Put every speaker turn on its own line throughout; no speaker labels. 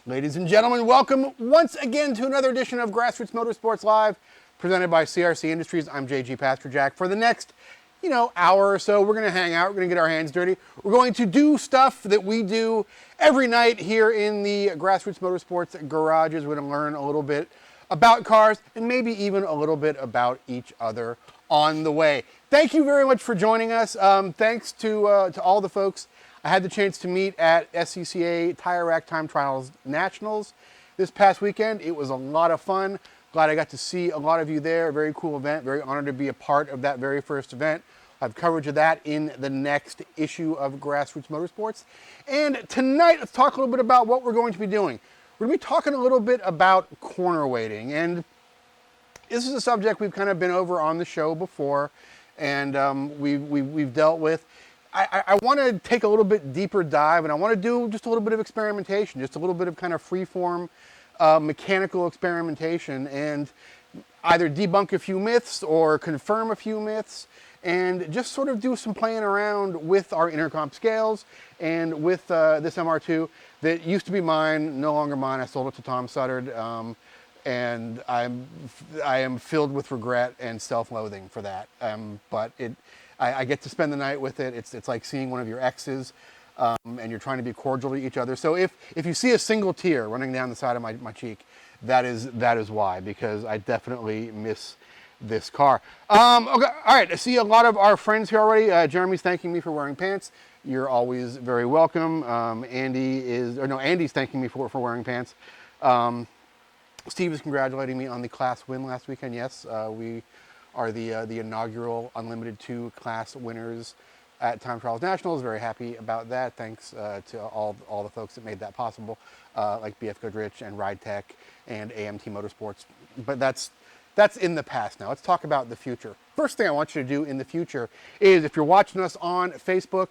Ladies and gentlemen, welcome once again to another edition of Grassroots Motorsports Live, presented by CRC Industries. I'm JG Pasterjack. For the next, hour or so, we're going to hang out. We're going to get our hands dirty. We're going to do stuff that we do every night here in the Grassroots Motorsports garages. We're going to learn a little bit about cars and maybe even a little bit about each other on the way. Thank you very much for joining us. Thanks to all the folks I had the chance to meet at SCCA Tire Rack Time Trials Nationals this past weekend. It was a lot of fun. Glad I got to see a lot of you there. Very cool event. Very honored to be a part of that very first event. I'll have coverage of that in the next issue of Grassroots Motorsports. And tonight, let's talk a little bit about what we're going to be doing. We're going to be talking a little bit about corner weighting. And this is a subject we've kind of been over on the show before, and we've dealt with. I want to take a little bit deeper dive, and I want to do just a little bit of experimentation, just a little bit of kind of free-form mechanical experimentation, and either debunk a few myths or confirm a few myths, and just sort of do some playing around with our intercomp scales and with this MR2 that used to be mine, no longer mine. I sold it to Tom Suttard, and I am filled with regret and self-loathing for that. But I get to spend the night with it. It's like seeing one of your exes, and you're trying to be cordial to each other. So if you see a single tear running down the side of my cheek, that is why, because I definitely miss this car. Okay, all right. I see a lot of our friends here already. Jeremy's thanking me for wearing pants. You're always very welcome. Andy's thanking me for wearing pants. Steve is congratulating me on the class win last weekend. Yes, we are the inaugural Unlimited 2 class winners at Time Trials Nationals. Very happy about that. Thanks to all the folks that made that possible, like BF Goodrich and Ride Tech and AMT Motorsports. But that's in the past now. Let's talk about the future. First thing I want you to do in the future is, if you're watching us on Facebook,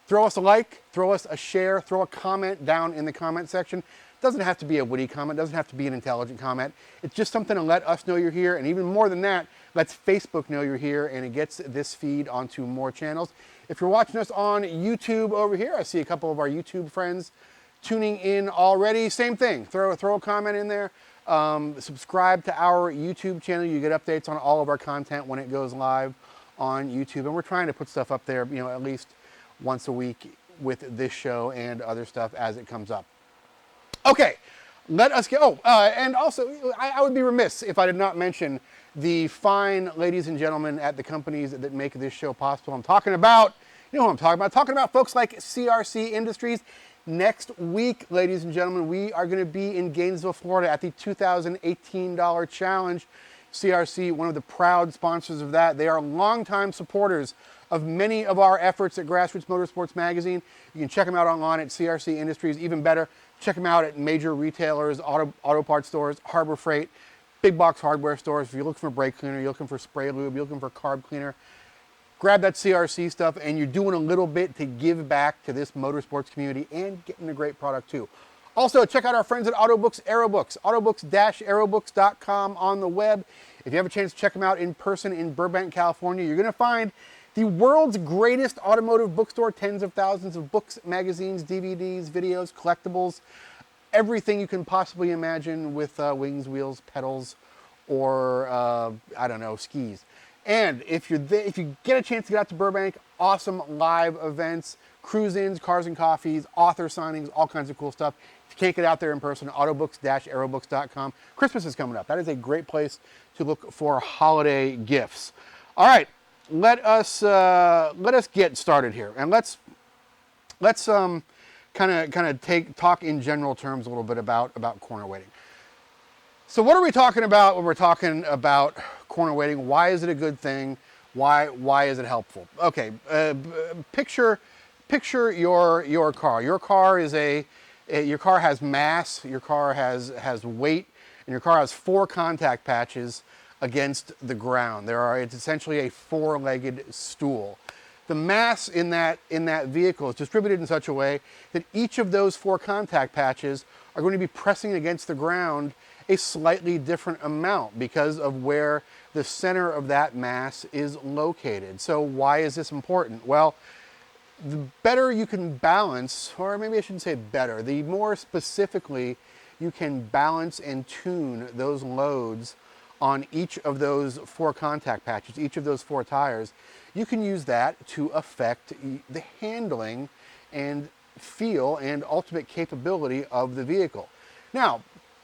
throw us a like, throw us a share, throw a comment down in the comment section. Doesn't have to be a witty comment, doesn't have to be an intelligent comment. It's just something to let us know you're here, and even more than that, lets Facebook know you're here, and it gets this feed onto more channels. If you're watching us on YouTube over here, I see a couple of our YouTube friends tuning in already. Same thing, throw a comment in there. Subscribe to our YouTube channel. You get updates on all of our content when it goes live on YouTube, and we're trying to put stuff up there, at least once a week with this show and other stuff as it comes up. Okay, let us get, and also, I would be remiss if I did not mention the fine ladies and gentlemen at the companies that make this show possible. I'm talking about, who I'm talking about. I'm talking about folks like CRC Industries. Next week, ladies and gentlemen, we are going to be in Gainesville, Florida at the 2018 Dollar Challenge. CRC, one of the proud sponsors of that. They are longtime supporters of many of our efforts at Grassroots Motorsports Magazine. You can check them out online at CRC Industries. Even better, check them out at major retailers, auto parts stores, Harbor Freight, big box hardware stores. If you're looking for brake cleaner, you're looking for spray lube, you're looking for carb cleaner, grab that CRC stuff, and you're doing a little bit to give back to this motorsports community and getting a great product too. Also, check out our friends at Autobooks Aerobooks, autobooks-aerobooks.com on the web. If you have a chance to check them out in person in Burbank, California, you're going to find the world's greatest automotive bookstore, tens of thousands of books, magazines, DVDs, videos, collectibles, everything you can possibly imagine with wings, wheels, pedals, or, skis. And if you get a chance to get out to Burbank, awesome live events, cruise-ins, cars and coffees, author signings, all kinds of cool stuff. If you can't get out there in person, autobooks-aerobooks.com. Christmas is coming up. That is a great place to look for holiday gifts. All right, let us get started here, and let's kind of talk in general terms a little bit about corner weighting. So what are we talking about when we're talking about corner weighting? Why is it a good thing? Why is it helpful? Okay, picture your car. Your car has mass. Your car has weight, and your car has 4 contact patches against the ground. It's essentially a 4-legged stool. The mass in that vehicle is distributed in such a way that each of those 4 contact patches are going to be pressing against the ground a slightly different amount because of where the center of that mass is located. So why is this important? Well, the better you can balance, or maybe I shouldn't say better, the more specifically you can balance and tune those loads on each of those 4 contact patches, each of those 4 tires, you can use that to affect the handling and feel and ultimate capability of the vehicle. Now,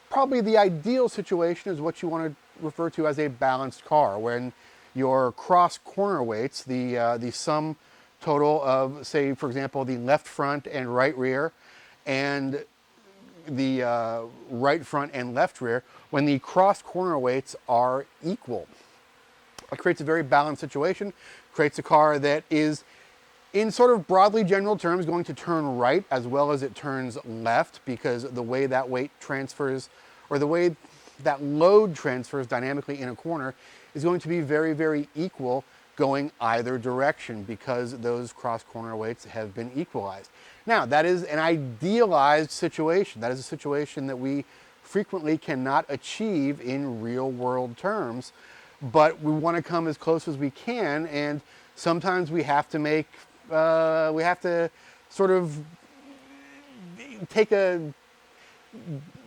probably the ideal situation is what you want to refer to as a balanced car, when your cross corner weights, the sum total of, say, for example, the left front and right rear, and the right front and left rear, when the cross corner weights are equal. It creates a very balanced situation, creates a car that is, in sort of broadly general terms, going to turn right as well as it turns left, because the way that weight transfers, or the way that load transfers dynamically in a corner, is going to be very, very equal going either direction, because those cross corner weights have been equalized. Now, that is an idealized situation. That is a situation that we frequently cannot achieve in real world terms, but we want to come as close as we can, and sometimes we have to make, we have to sort of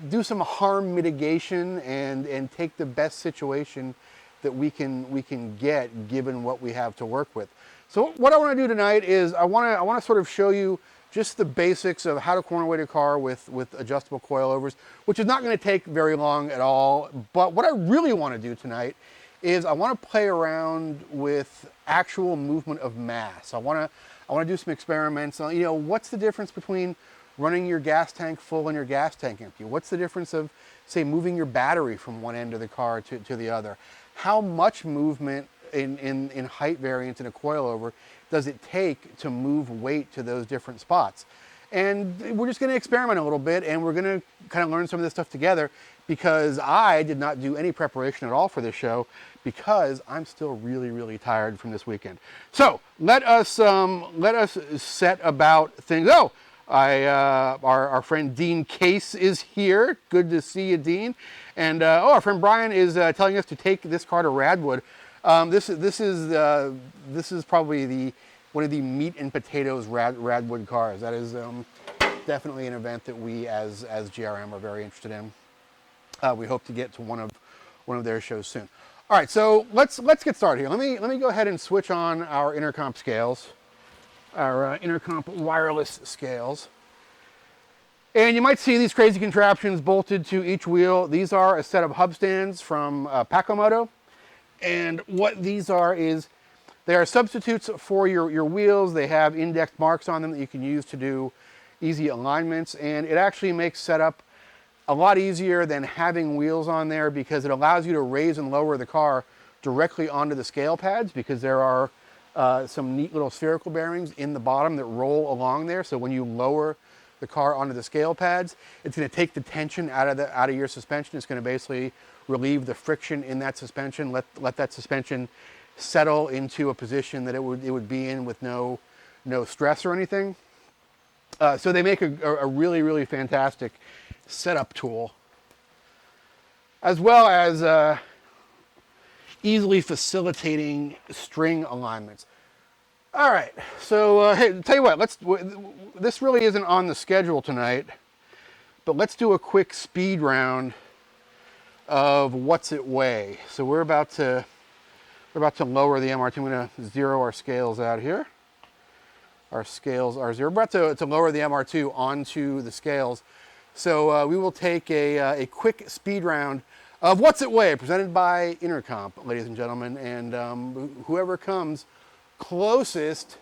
do some harm mitigation and take the best situation that we can get given what we have to work with. So what I want to do tonight is I want to sort of show you just the basics of how to corner weight a car with adjustable coilovers, which is not going to take very long at all. But what I really want to do tonight is I want to play around with actual movement of mass. I want to do some experiments on, what's the difference between running your gas tank full and your gas tank empty? What's the difference of, say, moving your battery from one end of the car to the other? How much movement in height variance in a coilover does it take to move weight to those different spots? And we're just going to experiment a little bit, and we're going to kind of learn some of this stuff together, because I did not do any preparation at all for this show, because I'm still really, really tired from this weekend. So let us set about things. Oh, our friend Dean Case is here. Good to see you, Dean. And our friend Brian is telling us to take this car to Radwood. This is probably one of the meat and potatoes Radwood cars. That is definitely an event that we as GRM are very interested in. We hope to get to one of their shows soon. All right, so let's get started here. Let me go ahead and switch on our intercomp scales, our intercomp wireless scales. And you might see these crazy contraptions bolted to each wheel. These are a set of hub stands from Pacomoto. And what these are is they are substitutes for your wheels. They have indexed marks on them that you can use to do easy alignments. And it actually makes setup a lot easier than having wheels on there, because it allows you to raise and lower the car directly onto the scale pads, because there are some neat little spherical bearings in the bottom that roll along there. So when you lower the car onto the scale pads, it's going to take the tension out of your suspension. It's going to basically relieve the friction in that suspension, let that suspension settle into a position that it would be in with no stress or anything. So they make a really, really fantastic setup tool, as well as easily facilitating string alignments. All right, so hey, tell you what, this really isn't on the schedule tonight, but let's do a quick speed round of what's it weigh. So we're about to lower the MR2. I'm going to zero our scales out here. Our scales are zero. We're about to lower the MR2 onto the scales. So we will take a quick speed round of what's it weigh, presented by Intercomp, ladies and gentlemen. And whoever comes closest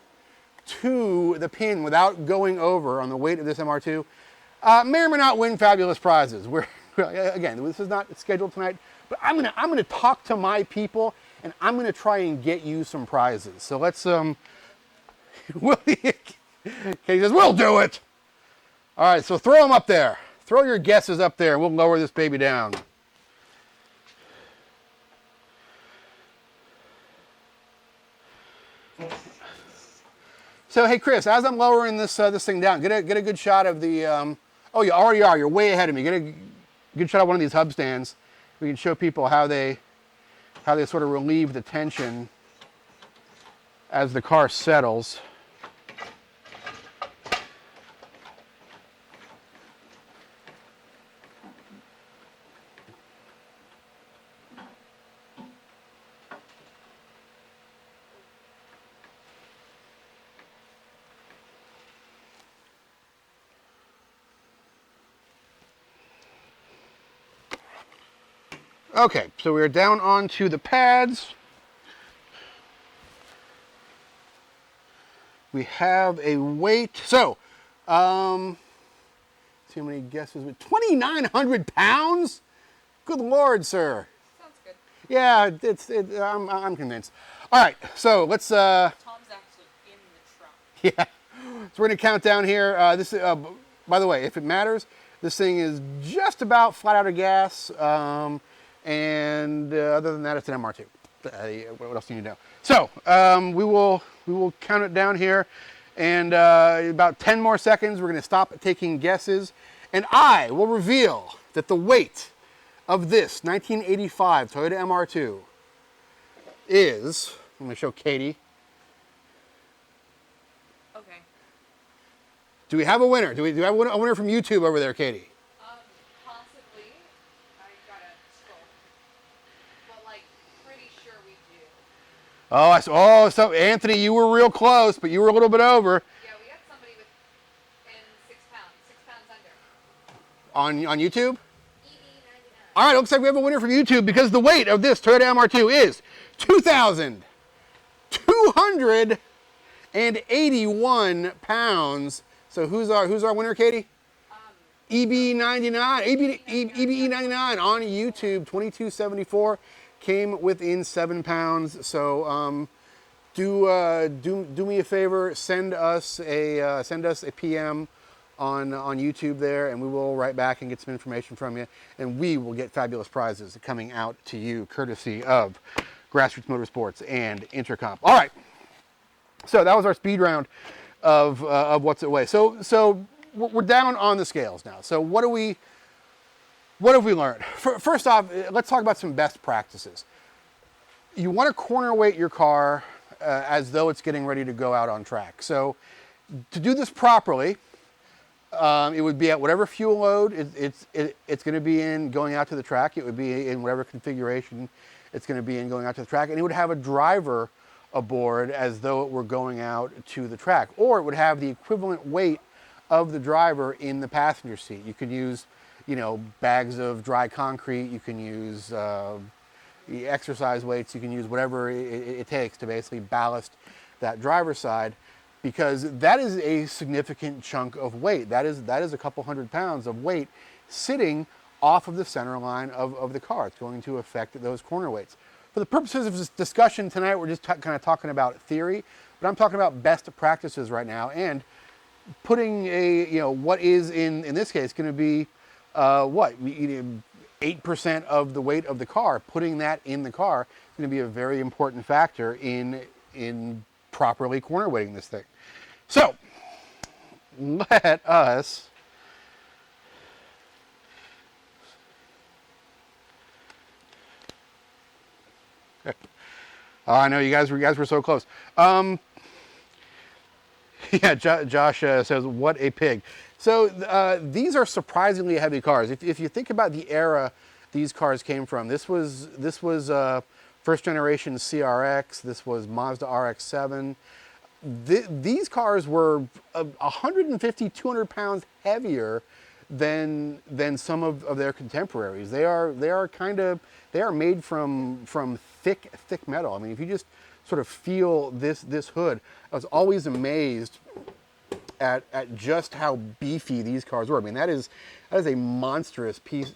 to the pin without going over on the weight of this MR2 may or may not win fabulous prizes. Again, this is not scheduled tonight, but I'm gonna talk to my people, and I'm gonna try and get you some prizes. So let's He says, we'll do it. All right, so throw them up there. Throw your guesses up there, and we'll lower this baby down. So hey, Chris, as I'm lowering this thing down, get a good shot of the. Oh, you already are. You're way ahead of me. Get a good shot of one of these hub stands. We can show people how they sort of relieve the tension as the car settles. Okay, so we're down onto the pads. We have a weight. So, see how many guesses? 2,900 pounds? Good Lord, sir.
Sounds good.
Yeah, I'm convinced. All right, so let's.
Tom's actually in the trunk.
Yeah, so we're gonna count down here. By the way, if it matters, this thing is just about flat out of gas. And other than that, it's an MR2. What else do you need to know? So we will count it down here, and about 10 more seconds, we're going to stop taking guesses, and I will reveal that the weight of this 1985 Toyota MR2 is. I'm going to show Katie.
Okay.
Do we have a winner? Do we have a winner from YouTube over there, Katie?
Possibly. I gotta scroll. But like, pretty sure we do.
So Anthony, you were real close, but you were a little bit over.
Yeah, we got somebody within 6 pounds. 6 pounds under.
On YouTube?
ED99.
All right, looks like we have a winner from YouTube because the weight of this Toyota MR2 is 2,281 pounds. So who's our winner, Katie? EB99, EBE99 on YouTube, 2274, came within 7 pounds. So do me a favor, send us a PM on YouTube there, and we will write back and get some information from you, and we will get fabulous prizes coming out to you, courtesy of Grassroots Motorsports and Intercomp. All right, so that was our speed round of what's it weigh. So we're down on the scales now. So what have we learned? First off, let's talk about some best practices. You want to corner weight your car as though it's getting ready to go out on track. So to do this properly, it would be at whatever fuel load it's going to be in going out to the track. It would be in whatever configuration it's going to be in going out to the track. And it would have a driver aboard as though it were going out to the track. Or it would have the equivalent weight of the driver in the passenger seat. You could use, bags of dry concrete. You can use the exercise weights. You can use whatever it takes to basically ballast that driver's side, because that is a significant chunk of weight. That is a couple hundred pounds of weight sitting off of the center line of the car. It's going to affect those corner weights. For the purposes of this discussion tonight, we're just kind of talking about theory, but I'm talking about best practices right now, and putting what is in this case going to be 8% of the weight of the car. Putting that in the car is going to be a very important factor in properly corner weighting this thing. So let us I know you guys were so close. Yeah, Josh says, what a pig. So these are surprisingly heavy cars. If you think about the era these cars came from, this was first generation CRX, this was Mazda RX-7. These cars were 150, 200 pounds heavier than some of their contemporaries. They are made from thick metal. I mean, if you just sort of feel this hood, I was always amazed at just how beefy these cars were. I mean, that is a monstrous piece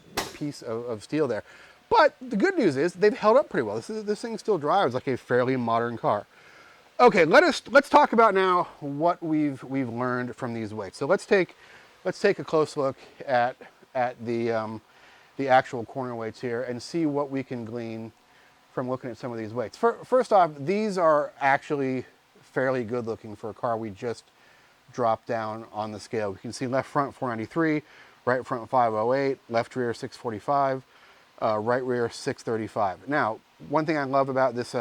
of steel there. But the good news is they've held up pretty well. This thing still drives like a fairly modern car. Okay, let's talk about now what we've learned from these weights. So let's take a close look at the actual corner weights here and see what we can glean from looking at some of these weights. First off, these are actually fairly good looking for a car we just dropped down on the scale. We can see left front 493, right front 508, left rear 645, right rear 635. Now, one thing I love about this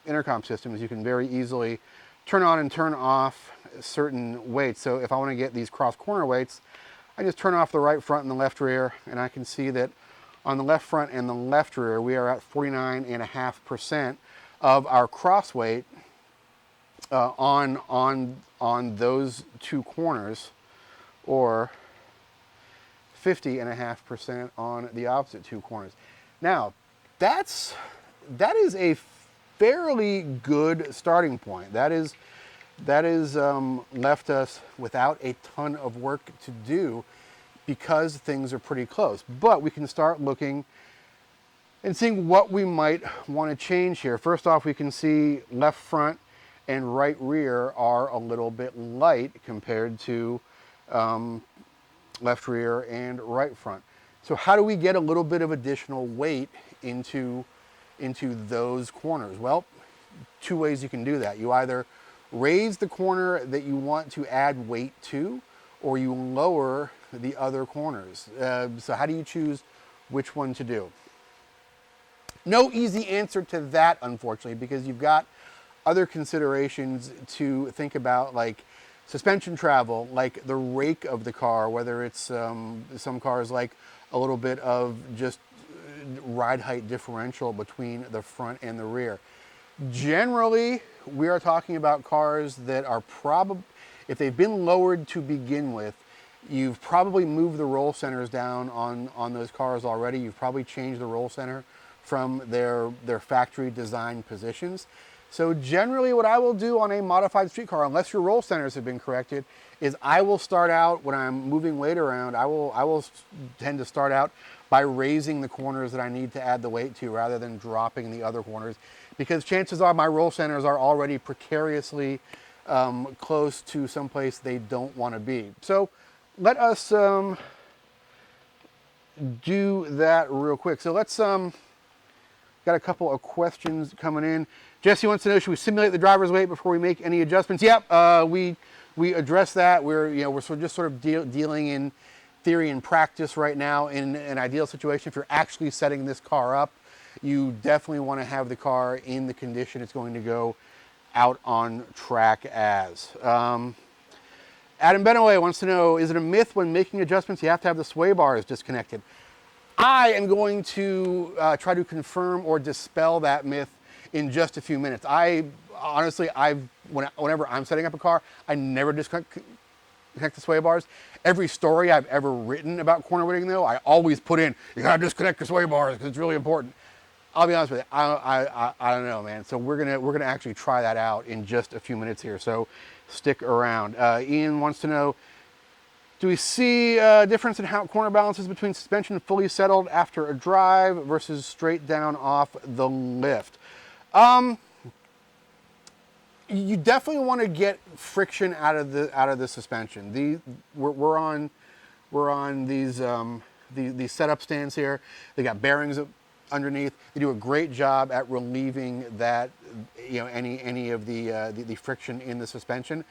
intercom system is you can very easily turn on and turn off certain weights. So if I want to get these cross corner weights, I just turn off the right front and the left rear, and I can see that on the left front and the left rear, we are at 49.5% of our cross weight on those two corners, or 50.5% on the opposite two corners. Now, that is a fairly good starting point. That is left us without a ton of work to do because things are pretty close. But we can start looking and seeing what we might want to change here. First off, we can see left front and right rear are a little bit light compared to left rear and right front. So how do we get a little bit of additional weight into those corners? Well, two ways you can do that. You either raise the corner that you want to add weight to, or you lower the other corners. So how do you choose which one to do? No easy answer to that, unfortunately, because you've got other considerations to think about, like suspension travel, like the rake of the car, whether it's some cars like a little bit of just ride height differential between the front and the rear. Generally, we are talking about cars that are probably, if they've been lowered to begin with, you've probably moved the roll centers down on those cars already. You've probably changed the roll center from their factory design positions. So generally what I will do on a modified street car, unless your roll centers have been corrected, is I will start out, when I'm moving weight around, I will tend to start out by raising the corners that I need to add the weight to rather than dropping the other corners, because chances are my roll centers are already precariously close to someplace they don't want to be. So let us do that real quick. So let's got a couple of questions coming in. Jesse wants to know, should we simulate the driver's weight before we make any adjustments? Yep, we address that. We're just sort of dealing in theory and practice right now. In an ideal situation, if you're actually setting this car up, you definitely want to have the car in the condition it's going to go out on track as. Adam Benaway wants to know, is it a myth when making adjustments you have to have the sway bars disconnected? I am going to try to confirm or dispel that myth in just a few minutes. Honestly, whenever I'm setting up a car, I never disconnect the sway bars. Every story I've ever written about corner weighting, though, I always put in, you gotta disconnect the sway bars because it's really important. I'll be honest with you, I don't know, man. So we're gonna actually try that out in just a few minutes here. So stick around. Ian wants to know, do we see a difference in how corner balances between suspension fully settled after a drive versus straight down off the lift? You definitely want to get friction out of the suspension. We're on these setup stands here. They got bearings underneath. They do a great job at relieving that, any of the friction in the suspension.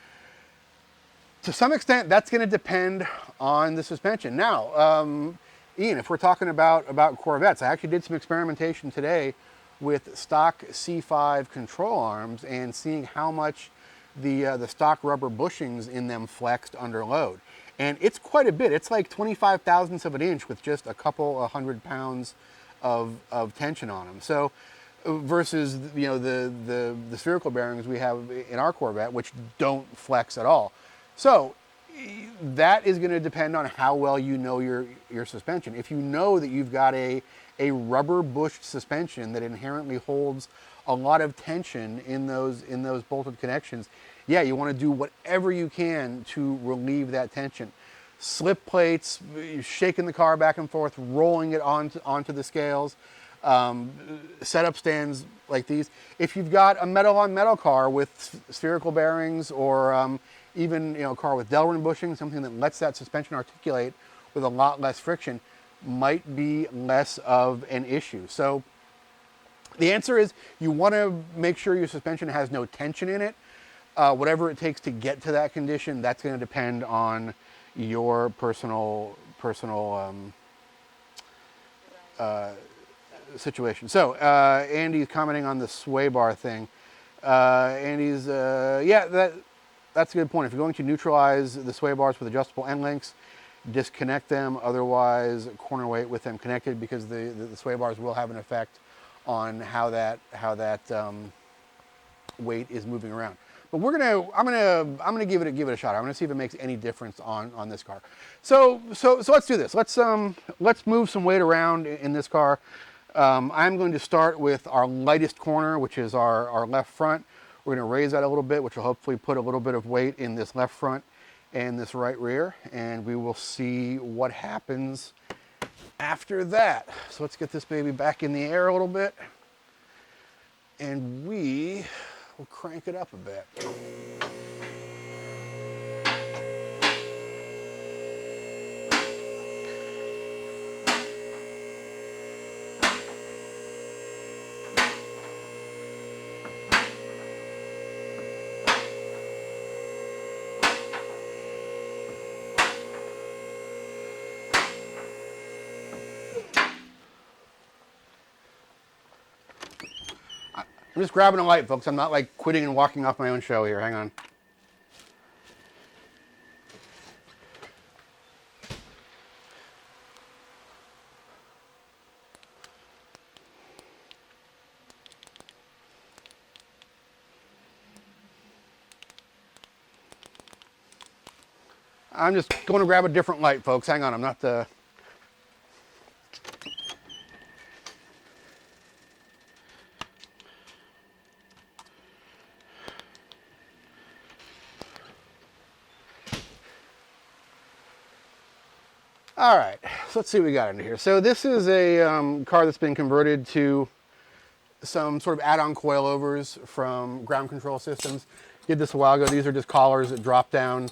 To some extent, that's going to depend on the suspension. Now, Ian, if we're talking about Corvettes, I actually did some experimentation today with stock C5 control arms and seeing how much the stock rubber bushings in them flexed under load. And it's quite a bit. It's like 25 thousandths of an inch with just a couple of 100 pounds of tension on them. So versus the spherical bearings we have in our Corvette, which don't flex at all. So that is going to depend on how well you know your suspension. If you know that you've got a rubber bushed suspension that inherently holds a lot of tension in those bolted connections, yeah, you want to do whatever you can to relieve that tension. Slip plates, shaking the car back and forth, rolling it onto the scales, setup stands like these. If you've got a metal on metal car with spherical bearings, or even a car with Delrin bushing, something that lets that suspension articulate with a lot less friction, might be less of an issue. So the answer is you want to make sure your suspension has no tension in it. Whatever it takes to get to that condition, that's going to depend on your personal situation. So Andy's commenting on the sway bar thing. Andy's, that's a good point. If you're going to neutralize the sway bars with adjustable end links, disconnect them. Otherwise, corner weight with them connected, because the sway bars will have an effect on how that weight is moving around. But I'm gonna give it a shot. I'm gonna see if it makes any difference on this car. So let's do this. Let's move some weight around in this car. I'm going to start with our lightest corner, which is our left front. We're going to raise that a little bit, which will hopefully put a little bit of weight in this left front and this right rear, and we will see what happens after that. So let's get this baby back in the air a little bit, and we will crank it up a bit. I'm just grabbing a light, folks. I'm not like quitting and walking off my own show here. Hang on. I'm just going to grab a different light, folks. Hang on. I'm not the... All right, so let's see what we got under here. So this is a car that's been converted to some sort of add-on coilovers from ground control systems. Did this a while ago. These are just collars that drop down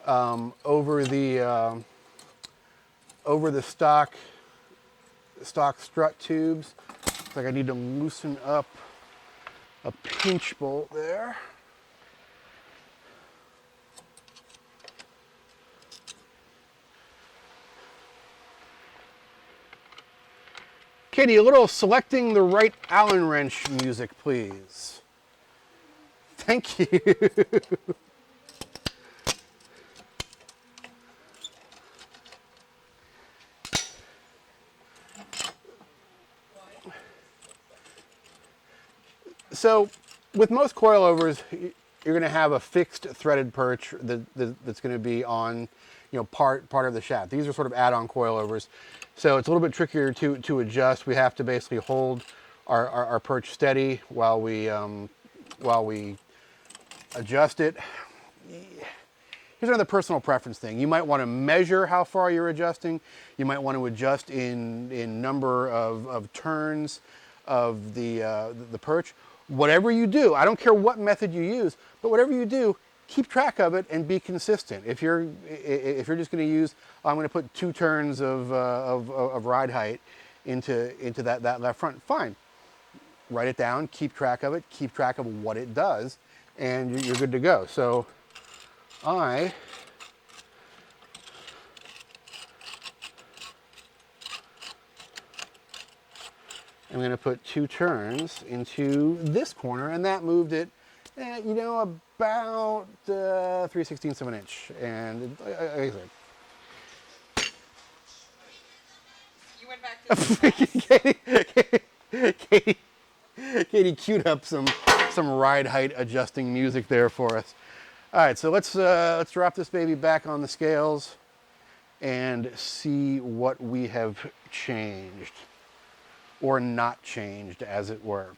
over the stock strut tubes. Looks like I need to loosen up a pinch bolt there. Katie, a little selecting the right Allen wrench music, please. Thank you. So, with most coilovers, you're going to have a fixed threaded perch that's going to be on, part of the shaft. These are sort of add-on coilovers, so it's a little bit trickier to adjust. We have to basically hold our perch steady while we adjust it. Here's another personal preference thing. You might want to measure how far you're adjusting. You might want to adjust in number of turns of the perch. Whatever you do, I don't care what method you use, but whatever you do, keep track of it and be consistent. If you're just going to use, I'm going to put 2 turns of ride height into that left front, fine. Write it down, keep track of it, keep track of what it does, and you're good to go. So I'm going to put 2 turns into this corner, and that moved it, about 3/16 of an inch. And like I said,
You went back to the
Katie queued up some ride height adjusting music there for us. All right, so let's drop this baby back on the scales and see what we have changed, or not changed, as it were.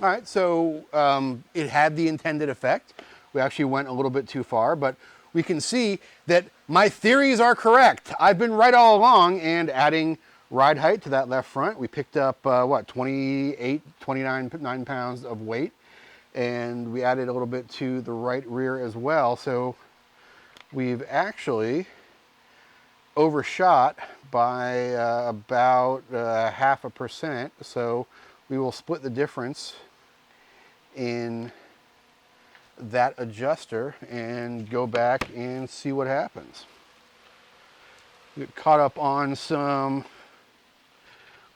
All right, so it had the intended effect. We actually went a little bit too far, but we can see that my theories are correct. I've been right all along, and adding ride height to that left front, we picked up, 29 pounds of weight, and we added a little bit to the right rear as well. So we've actually overshot by about 0.5%. So we will split the difference in that adjuster and go back and see what happens. Get caught up on some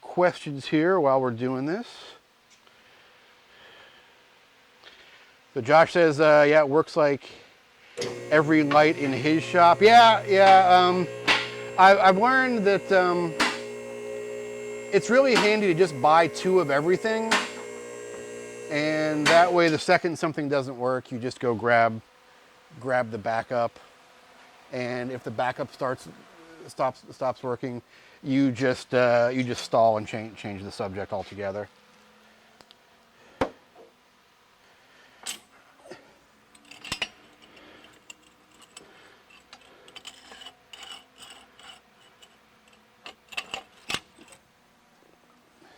questions here while we're doing this. So Josh says, yeah, it works like every light in his shop. Yeah. I've learned that it's really handy to just buy 2 of everything. And that way, the second something doesn't work, you just go grab the backup. And if the backup stops working, you just stall and change the subject altogether.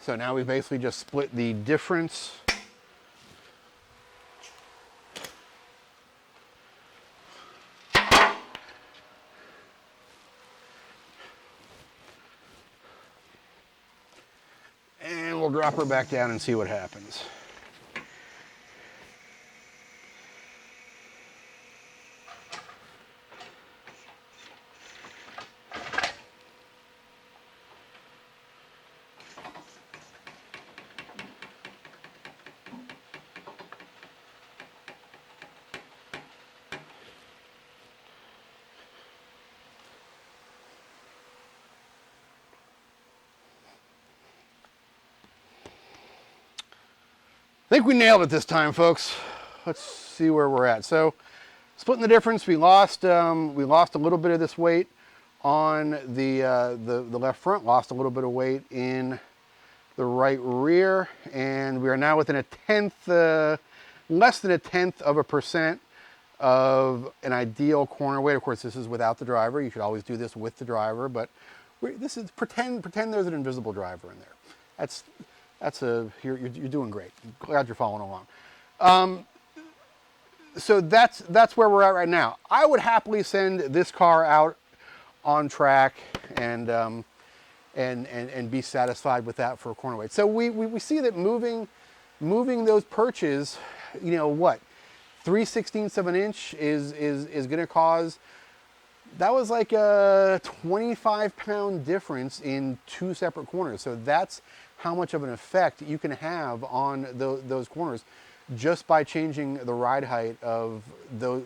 So now we basically just split the difference. And we'll drop her back down and see what happens. I think we nailed it this time, folks. Let's see where we're at. So, splitting the difference, we lost a little bit of this weight on the left front, lost a little bit of weight in the right rear, and we are now within less than 1/10 of a percent of an ideal corner weight. Of course, this is without the driver. You should always do this with the driver, but this is pretend there's an invisible driver in there. You're doing great. Glad you're following along. So that's where we're at right now. I would happily send this car out on track and be satisfied with that for a corner weight. So we see that moving those perches, 3/16 of an inch is going to cause. That was like a 25-pound difference in 2 separate corners. So that's how much of an effect you can have on those corners just by changing the ride height of those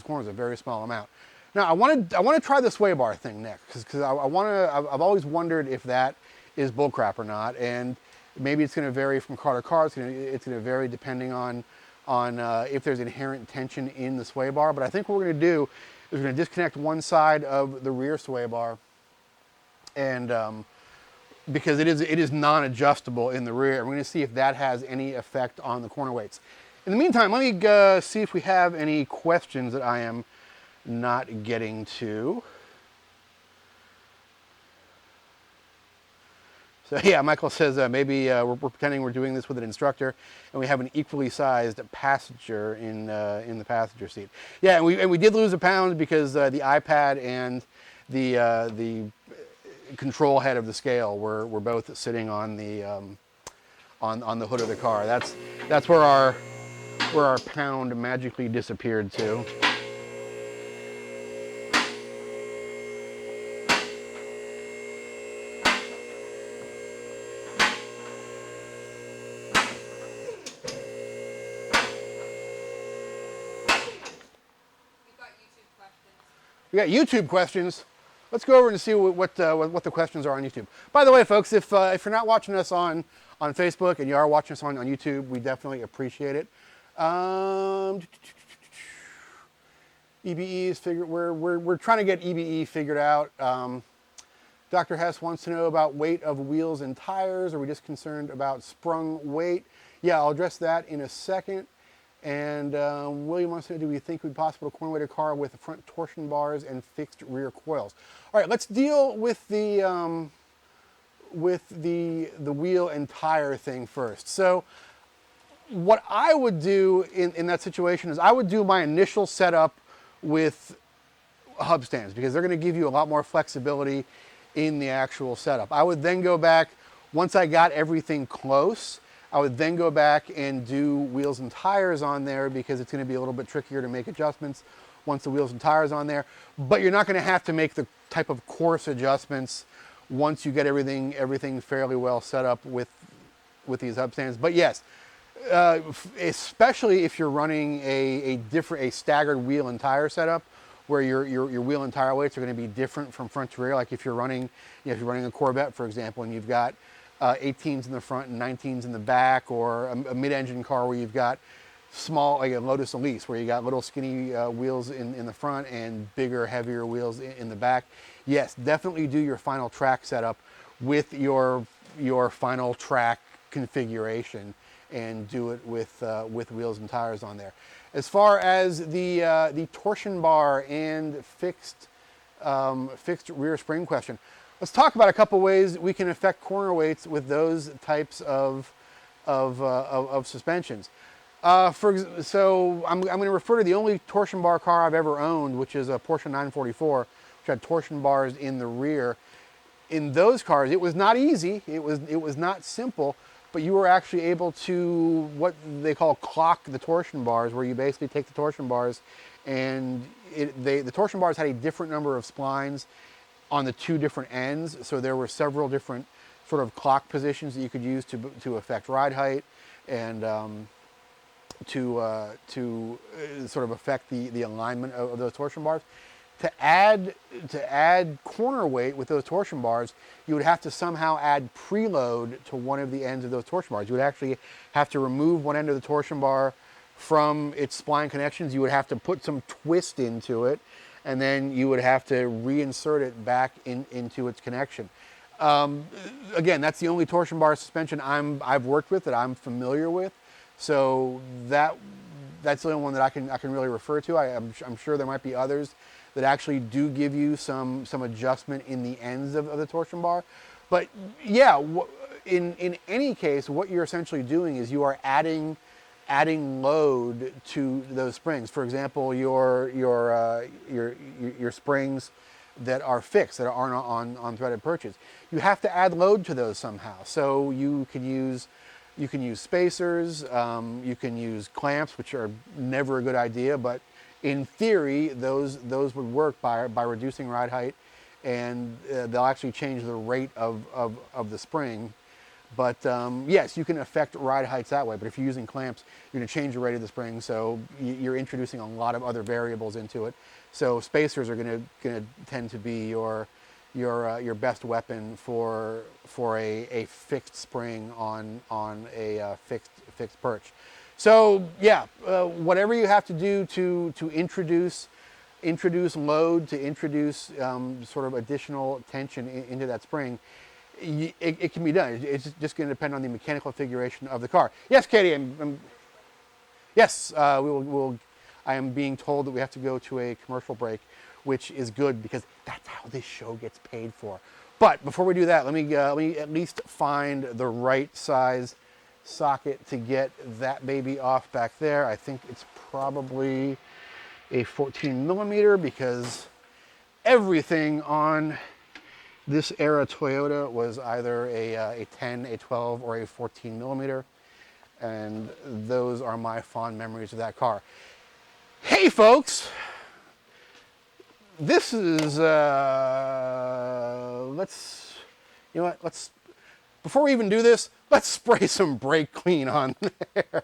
corners a very small amount. Now I want to try the sway bar thing next because I've always wondered if that is bullcrap or not, and maybe it's going to vary from car to car. It's going to vary depending on if there's inherent tension in the sway bar. But I think what we're going to do is we're going to disconnect one side of the rear sway bar, and because it is non-adjustable in the rear. I'm going to see if that has any effect on the corner weights. In the meantime, let me see if we have any questions that I am not getting to. So yeah, Michael says maybe we're pretending we're doing this with an instructor, and we have an equally sized passenger in the passenger seat. Yeah, and we did lose a pound because the iPad and the control head of the scale were both sitting on the hood of the car. That's where our pound magically disappeared to. We got YouTube questions. Let's go over and see what the questions are on YouTube. By the way, folks, if you're not watching us on Facebook and you are watching us on YouTube, we definitely appreciate it. EBE is figured. We're trying to get EBE figured out. Dr. Hess wants to know about weight of wheels and tires. Are we just concerned about sprung weight? Yeah, I'll address that in a second. And William wants to know, do we think it would be possible to corner weight a car with the front torsion bars and fixed rear coils? All right, let's deal with the wheel and tire thing first. So what I would do in that situation is I would do my initial setup with hub stands because they're going to give you a lot more flexibility in the actual setup. I would then go back, once I got everything close, I would then go back and do wheels and tires on there because it's going to be a little bit trickier to make adjustments once the wheels and tires on there. But you're not going to have to make the type of coarse adjustments once you get everything fairly well set up with these hub stands. But yes, especially if you're running a staggered wheel and tire setup, where your wheel and tire weights are going to be different from front to rear. Like if you're running, if you're running a Corvette, for example, and you've got 18s in the front and 19s in the back, or a mid-engine car where you've got small, like a Lotus Elise, where you got little skinny wheels in the front and bigger, heavier wheels in the back. Yes, definitely do your final track setup with your final track configuration, and do it with wheels and tires on there. As far as the torsion bar and fixed rear spring question, let's talk about a couple ways we can affect corner weights with those types of suspensions. So I'm going to refer to the only torsion bar car I've ever owned, which is a Porsche 944, which had torsion bars in the rear. In those cars, it was not easy. It was not simple. But you were actually able to, what they call, clock the torsion bars, where you basically take the torsion bars and the torsion bars had a different number of splines on the two different ends. So there were several different sort of clock positions that you could use to affect ride height and to sort of affect the alignment of those torsion bars. To add corner weight with those torsion bars, you would have to somehow add preload to one of the ends of those torsion bars. You would actually have to remove one end of the torsion bar from its spline connections. You would have to put some twist into it, and then you would have to reinsert it back into its connection. Again, that's the only torsion bar suspension I've worked with that I'm familiar with. So that's the only one that I can really refer to. I'm sure there might be others that actually do give you some adjustment in the ends of the torsion bar. But yeah, in any case, what you're essentially doing is you are adding load to those springs. For example, your springs that are fixed, that aren't on threaded perches, you have to add load to those somehow. So you can use spacers, you can use clamps, which are never a good idea, but in theory, those would work by reducing ride height, and they'll actually change the rate of the spring. But yes, you can affect ride heights that way. But if you're using clamps, you're going to change the rate of the spring, so you're introducing a lot of other variables into it. So spacers are going to tend to be your best weapon for a fixed spring on a fixed perch. So yeah, whatever you have to do to introduce load, to introduce sort of additional tension into that spring, it can be done. It's just going to depend on the mechanical configuration of the car. Yes, Katie. Yes, I am being told that we have to go to a commercial break, which is good because that's how this show gets paid for. But before we do that, let me at least find the right size socket to get that baby off back there. I think it's probably a 14 millimeter because everything on this era Toyota was either a 10, a 12, or a 14 millimeter, and those are my fond memories of that car. Hey folks, this is before we even do this, let's spray some brake clean on there.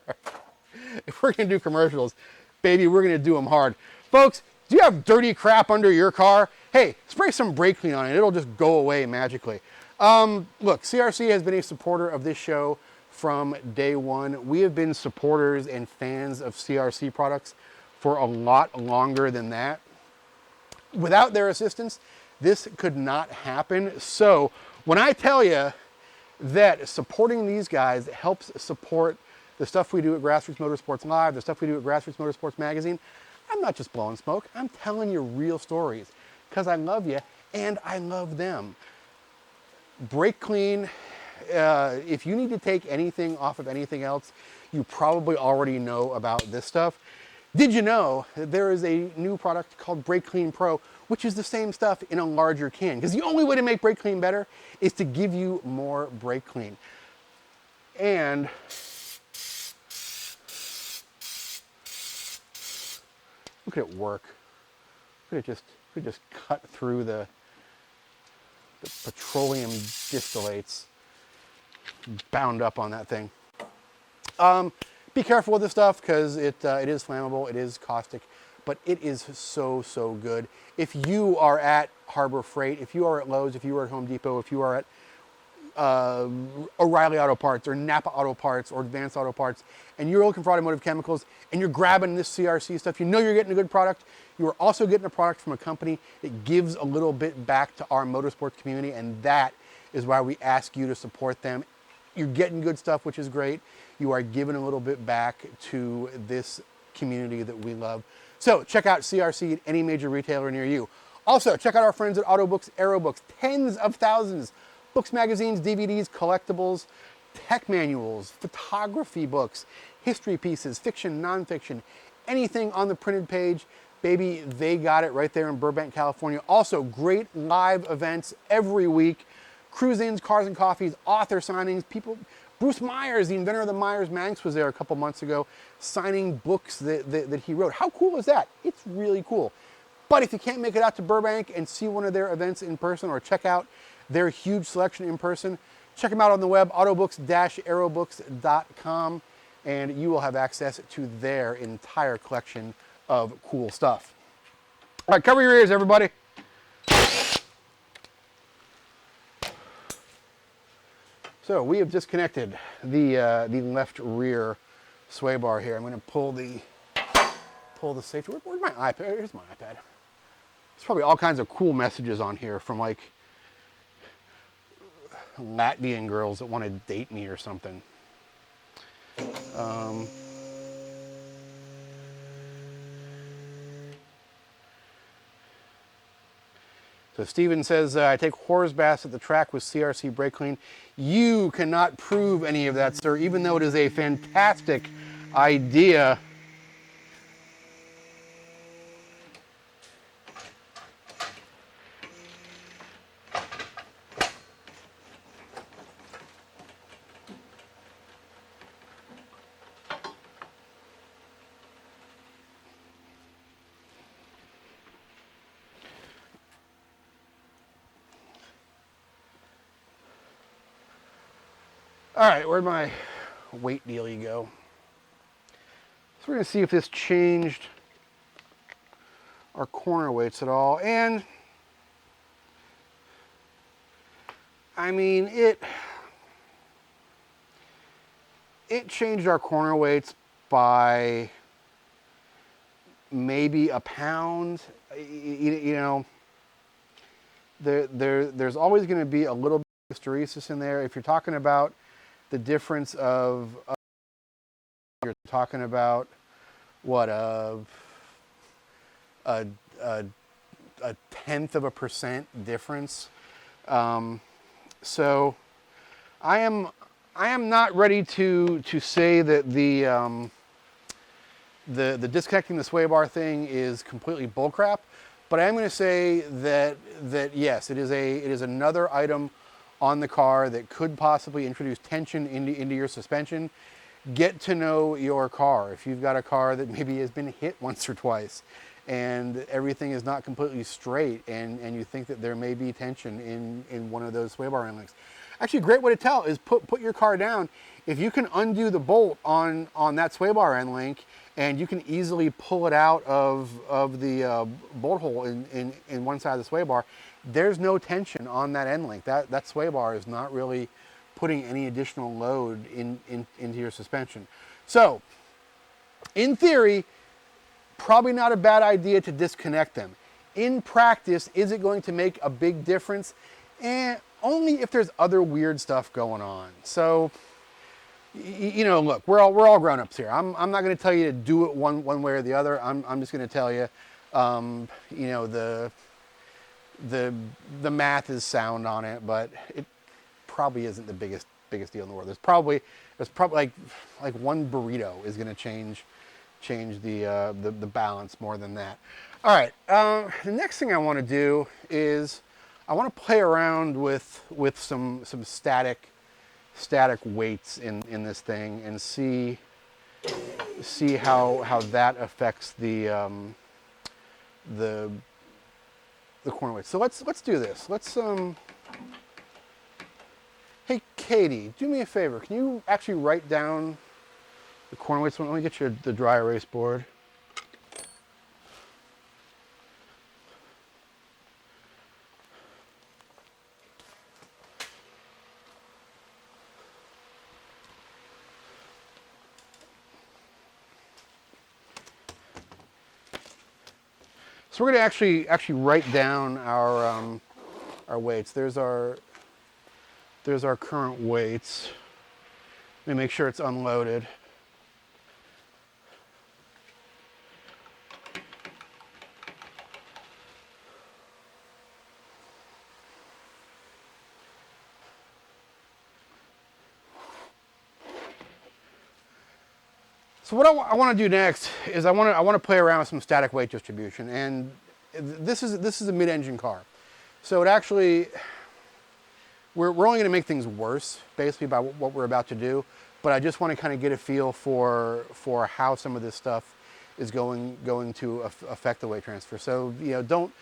If we're gonna do commercials, baby, we're gonna do them hard. Folks, do you have dirty crap under your car? Hey, spray some brake clean on it. It'll just go away magically. Look, CRC has been a supporter of this show from day one. We have been supporters and fans of CRC products for a lot longer than that. Without their assistance, this could not happen. So when I tell you that supporting these guys helps support the stuff we do at Grassroots Motorsports Live, the stuff we do at Grassroots Motorsports Magazine, I'm not just blowing smoke. I'm telling you real stories because I love you and I love them. Brake Clean, if you need to take anything off of anything else, you probably already know about this stuff. Did you know that there is a new product called Brake Clean Pro, which is the same stuff in a larger can. Because the only way to make brake clean better is to give you more brake clean. And look at it work. Look at it just cut through the petroleum distillates bound up on that thing. Be careful with this stuff because it is flammable, it is caustic, but it is so, so good. If you are at Harbor Freight, if you are at Lowe's, if you are at Home Depot, if you are at O'Reilly Auto Parts or Napa Auto Parts or Advanced Auto Parts, and you're looking for automotive chemicals and you're grabbing this CRC stuff, you know you're getting a good product. You are also getting a product from a company that gives a little bit back to our motorsports community, and that is why we ask you to support them. You're getting good stuff, which is great. You are giving a little bit back to this community that we love. So check out CRC at any major retailer near you. Also, check out our friends at Autobooks, Aerobooks, tens of thousands. Books, magazines, DVDs, collectibles, tech manuals, photography books, history pieces, fiction, nonfiction, anything on the printed page. Baby, they got it right there in Burbank, California. Also, great live events every week. Cruise-ins, cars and coffees, author signings, Bruce Myers, the inventor of the Myers Manx, was there a couple months ago signing books that he wrote. How cool is that? It's really cool. But if you can't make it out to Burbank and see one of their events in person or check out their huge selection in person, check them out on the web, autobooks-aerobooks.com, and you will have access to their entire collection of cool stuff. All right, cover your ears, everybody. So we have disconnected the left rear sway bar here. I'm going to pull the safety. Where's my iPad? Here's my iPad. There's probably all kinds of cool messages on here from like Latvian girls that want to date me or something. So Steven says, I take horse baths at the track with CRC Brake Clean. You cannot prove any of that, sir, even though it is a fantastic idea. All right, where'd my weight dealie go? So we're gonna see if this changed our corner weights at all. And I mean, it changed our corner weights by maybe a pound. You know, there's always gonna be a little bit of hysteresis in there. If you're talking about the difference of you're talking about what a 0.1% difference. So I am not ready to say that the disconnecting the sway bar thing is completely bullcrap, but I am going to say that yes, it is another item on the car that could possibly introduce tension into your suspension. Get to know your car. If you've got a car that maybe has been hit once or twice and everything is not completely straight and you think that there may be tension in one of those sway bar end links. Actually, a great way to tell is put your car down. If you can undo the bolt on that sway bar end link and you can easily pull it out of the bolt hole in one side of the sway bar, there's no tension on that end link. That sway bar is not really putting any additional load into your suspension. So, in theory, probably not a bad idea to disconnect them. In practice, is it going to make a big difference? Only if there's other weird stuff going on. So, you know, look, we're all grown-ups here. I'm not going to tell you to do it one way or the other. I'm just going to tell you, you know, the math is sound on it, but it probably isn't the biggest deal in the world. There's probably like one burrito is going to change the balance more than that. All right, the next thing I want to do is I want to play around with some static weights in this thing and see how that affects the corner weight. So let's do this. Hey Katie, do me a favor. Can you actually write down the corner weights? Let me get you the dry erase board. So we're going to actually write down our weights. There's our current weights. Let me make sure it's unloaded. So what I want to do next is I want to play around with some static weight distribution, and this is a mid-engine car, so it actually we're only going to make things worse basically by what we're about to do. But I just want to kind of get a feel for how some of this stuff is going to affect the weight transfer. So don't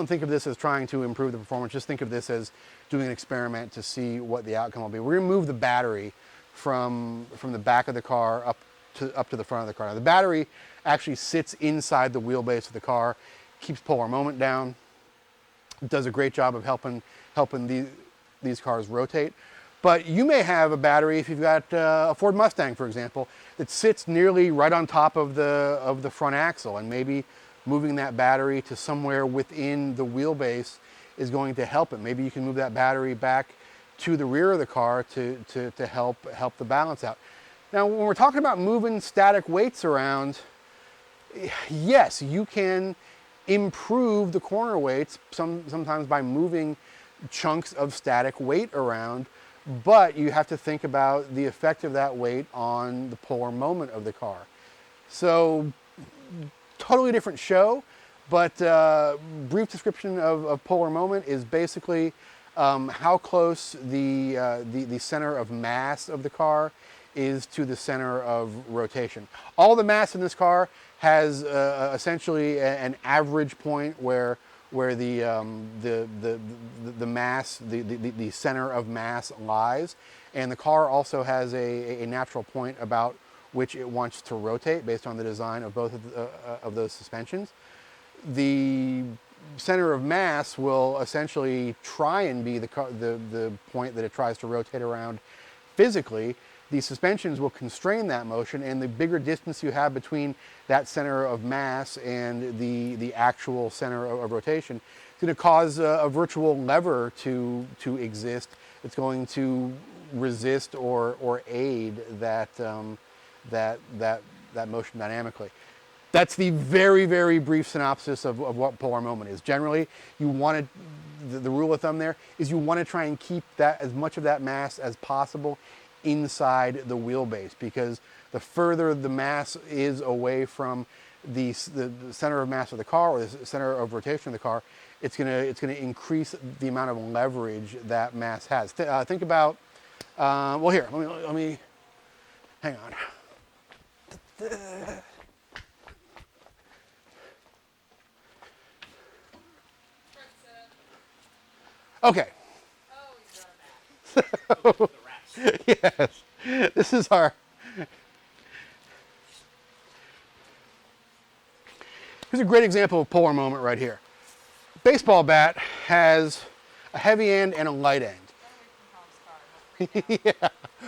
think of this as trying to improve the performance. Just think of this as doing an experiment to see what the outcome will be. We're going to move the battery from the back of the car up to the front of the car. Now, the battery actually sits inside the wheelbase of the car, keeps polar moment down, does a great job of helping these cars rotate. But you may have a battery, if you've got a Ford Mustang, for example, that sits nearly right on top of the front axle, and maybe moving that battery to somewhere within the wheelbase is going to help it. Maybe you can move that battery back to the rear of the car to help the balance out. Now, when we're talking about moving static weights around, yes, you can improve the corner weights sometimes by moving chunks of static weight around, but you have to think about the effect of that weight on the polar moment of the car. So, totally different show, but brief description of polar moment is basically how close the center of mass of the car is to the center of rotation. All the mass in this car has essentially an average point where the mass, the center of mass lies, and the car also has a natural point about which it wants to rotate based on the design of both of those suspensions. The center of mass will essentially try and be the point that it tries to rotate around physically. The suspensions will constrain that motion, and the bigger distance you have between that center of mass and the actual center of rotation is going to cause a virtual lever to exist. It's going to resist or aid that motion dynamically. That's the very, very brief synopsis of what polar moment is. Generally, you want to, the rule of thumb there is you want to try and keep that as much of that mass as possible inside the wheelbase, because the further the mass is away from the center of mass of the car or the center of rotation of the car, it's gonna increase the amount of leverage that mass has. Think about well, here, let me hang on. Okay. So, yes, this is our. Here's a great example of polar moment right here. Baseball bat has a heavy end and a light end. Yeah,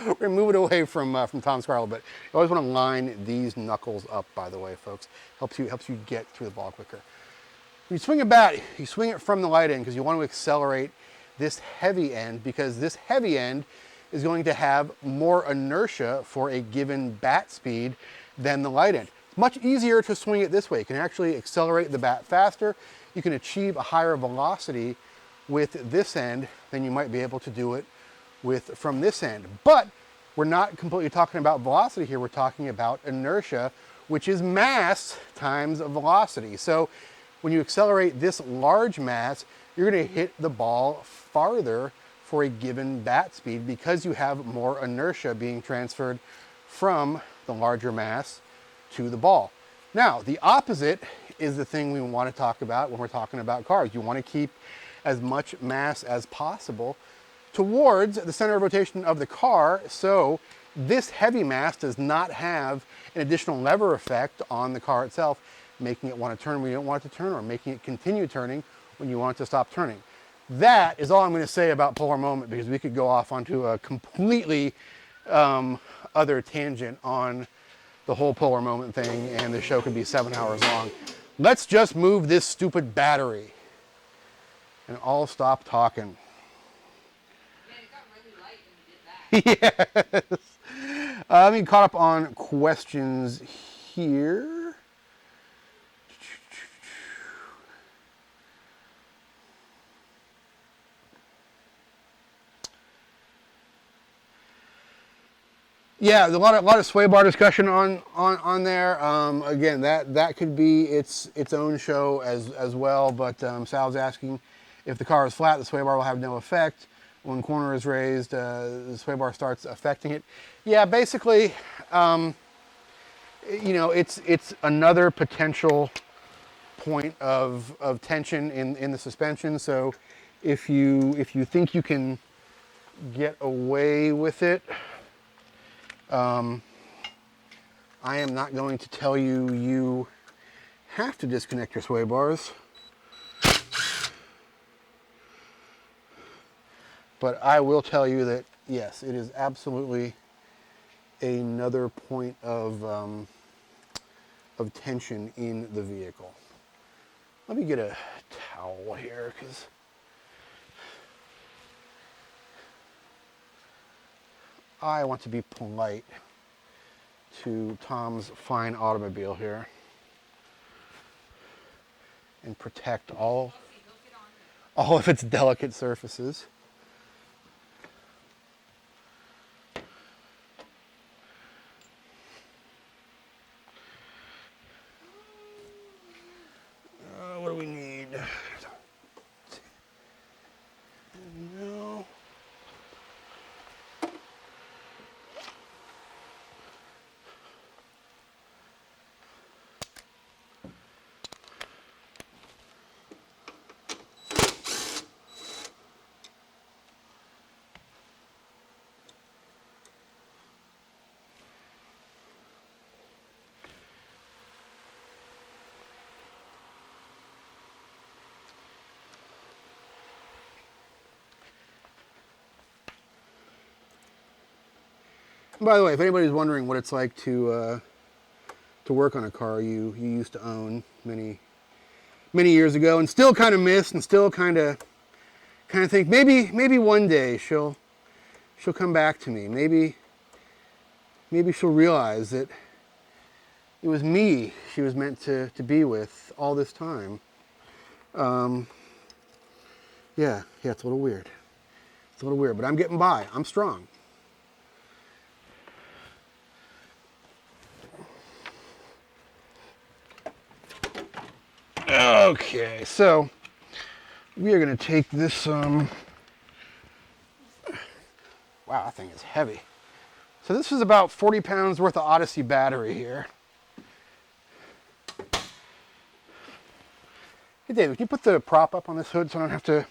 we're gonna move it away from Tom's car a little bit. You always want to line these knuckles up, by the way, folks. Helps you get through the ball quicker. When you swing a bat, you swing it from the light end because you want to accelerate this heavy end, because this heavy end is going to have more inertia for a given bat speed than the light end. It's much easier to swing it this way. You can actually accelerate the bat faster. You can achieve a higher velocity with this end than you might be able to do it from this end. But we're not completely talking about velocity here. We're talking about inertia, which is mass times velocity. So When you accelerate this large mass, you're going to hit the ball farther for a given bat speed because you have more inertia being transferred from the larger mass to the ball. Now, the opposite is the thing we want to talk about when we're talking about cars. You want to keep as much mass as possible towards the center of rotation of the car, so this heavy mass does not have an additional lever effect on the car itself, making it want to turn when you don't want it to turn, or making it continue turning when you want it to stop turning. That is all I'm going to say about polar moment, because we could go off onto a completely other tangent on the whole polar moment thing, and the show could be 7 hours long. Let's just move this stupid battery and all stop talking.
Man, it got really light when you did that.
Yes. Let me caught up on questions here. Yeah, there's a lot of sway bar discussion on there. Again, that could be its own show as well. But Sal's asking if the car is flat, the sway bar will have no effect. When corner is raised, the sway bar starts affecting it. Yeah, basically, it's another potential point of tension in the suspension. So if you think you can get away with it, I am not going to tell you have to disconnect your sway bars. But I will tell you that, yes, it is absolutely another point of tension in the vehicle. Let me get a towel here, because I want to be polite to Tom's fine automobile here and protect all of its delicate surfaces. What do we need? No. By the way, if anybody's wondering what it's like to work on a car you used to own many years ago, and still kind of miss, and still kind of think maybe one day she'll come back to me. Maybe she'll realize that it was me she was meant to be with all this time. Yeah, it's a little weird. It's a little weird, but I'm getting by. I'm strong. Okay, so we are going to take this, wow, that thing is heavy. So this is about 40 pounds worth of Odyssey battery here. Hey David, can you put the prop up on this hood so I don't have to...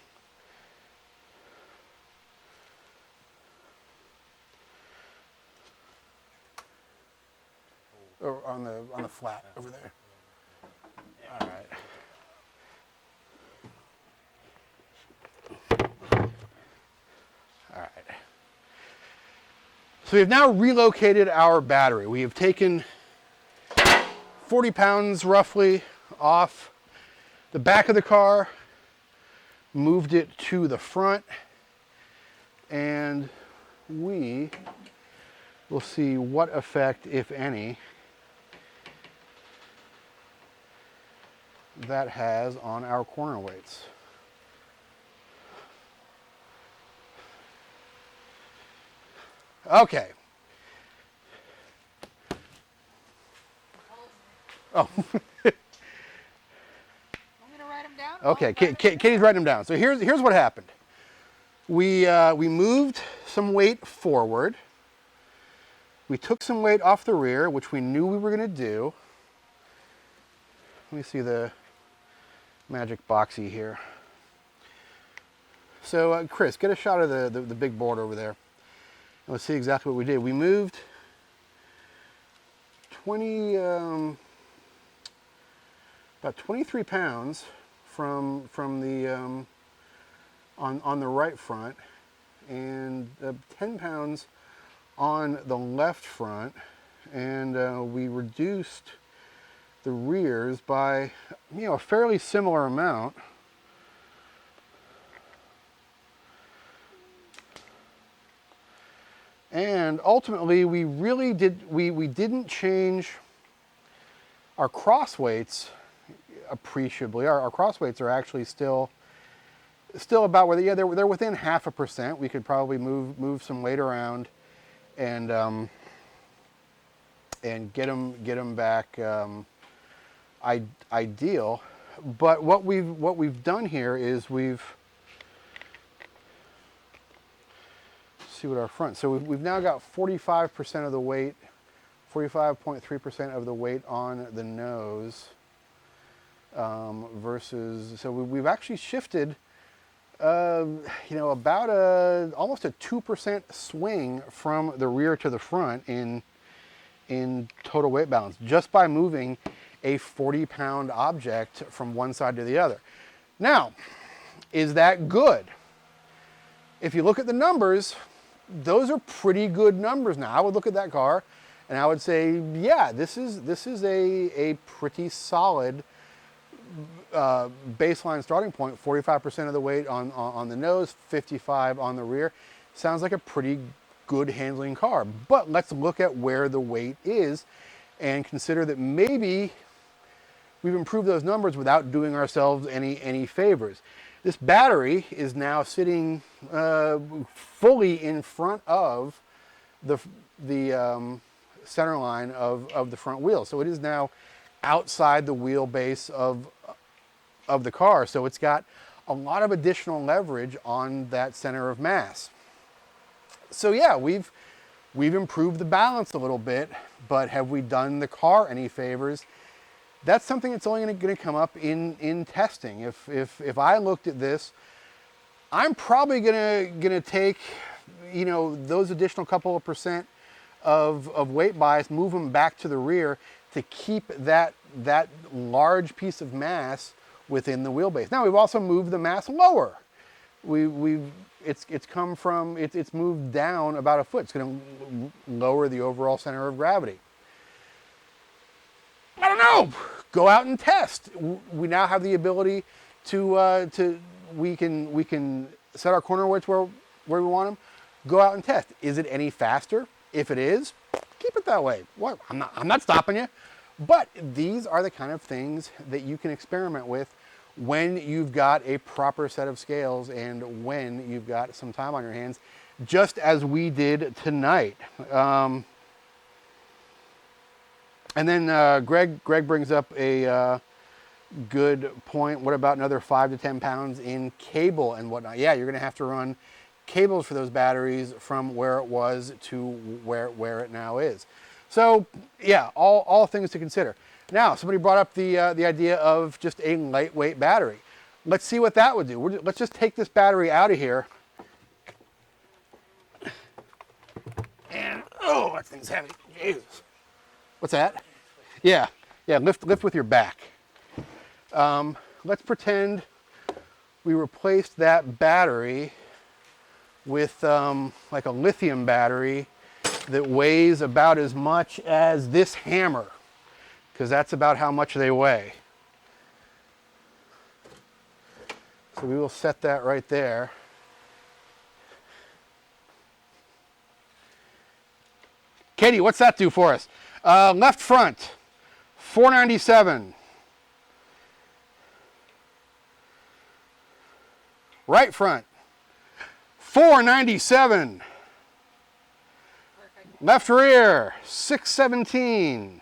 Or on the flat over there. All right. All right. So we've now relocated our battery. We have taken 40 pounds roughly off the back of the car, moved it to the front, and we will see what effect, if any, that has on our corner weights. Okay. Oh. Okay, Katie's writing them down. So here's what happened. We moved some weight forward. We took some weight off the rear, which we knew we were going to do. Let me see the magic boxy here. So Chris, get a shot of the big board over there. And let's see exactly what we did. We moved 20, about 23 pounds from the on the right front, and 10 pounds on the left front, and we reduced the rears by a fairly similar amount. And ultimately, we really didn't change our cross weights appreciably. Our cross weights are actually still about where they're within 0.5%. We could probably move some weight around and get them back ideal. But what we've done here is see what our front. So we've now got 45% of the weight, 45.3% of the weight on the nose, versus, so we've actually shifted, about almost a 2% swing from the rear to the front in total weight balance, just by moving a 40-pound object from one side to the other. Now, is that good? If you look at the numbers, those are pretty good numbers now. I would look at that car and I would say, yeah, this is a pretty solid baseline starting point. 45% of the weight on the nose, 55 on the rear. Sounds like a pretty good handling car. But let's look at where the weight is and consider that maybe we've improved those numbers without doing ourselves any favors. This battery is now sitting fully in front of the center line of the front wheel. So it is now outside the wheelbase of the car. So it's got a lot of additional leverage on that center of mass. So yeah, we've improved the balance a little bit, but have we done the car any favors? That's something that's only going to come up in testing. If I looked at this, I'm probably going to take those additional couple of percent of weight bias, move them back to the rear to keep that large piece of mass within the wheelbase. Now we've also moved the mass lower. It's moved down about a foot. It's going to lower the overall center of gravity. I don't know. Go out and test. We now have the ability we can set our corner weights where we want them. Go out and test. Is it any faster? If it is, keep it that way. What? I'm not stopping you. But these are the kind of things that you can experiment with when you've got a proper set of scales and when you've got some time on your hands, just as we did tonight. And then Greg brings up a good point. What about another 5 to 10 pounds in cable and whatnot? Yeah, you're going to have to run cables for those batteries from where it was to where it now is. So yeah, all things to consider. Now, somebody brought up the idea of just a lightweight battery. Let's see what that would do. Let's just take this battery out of here. And oh, that thing's heavy. Jesus. What's that? Yeah, lift with your back. Let's pretend we replaced that battery with like a lithium battery that weighs about as much as this hammer, because that's about how much they weigh. So we will set that right there. Katie, what's that do for us? Left front, 497. Right front, 497. Perfect. Left rear, 617.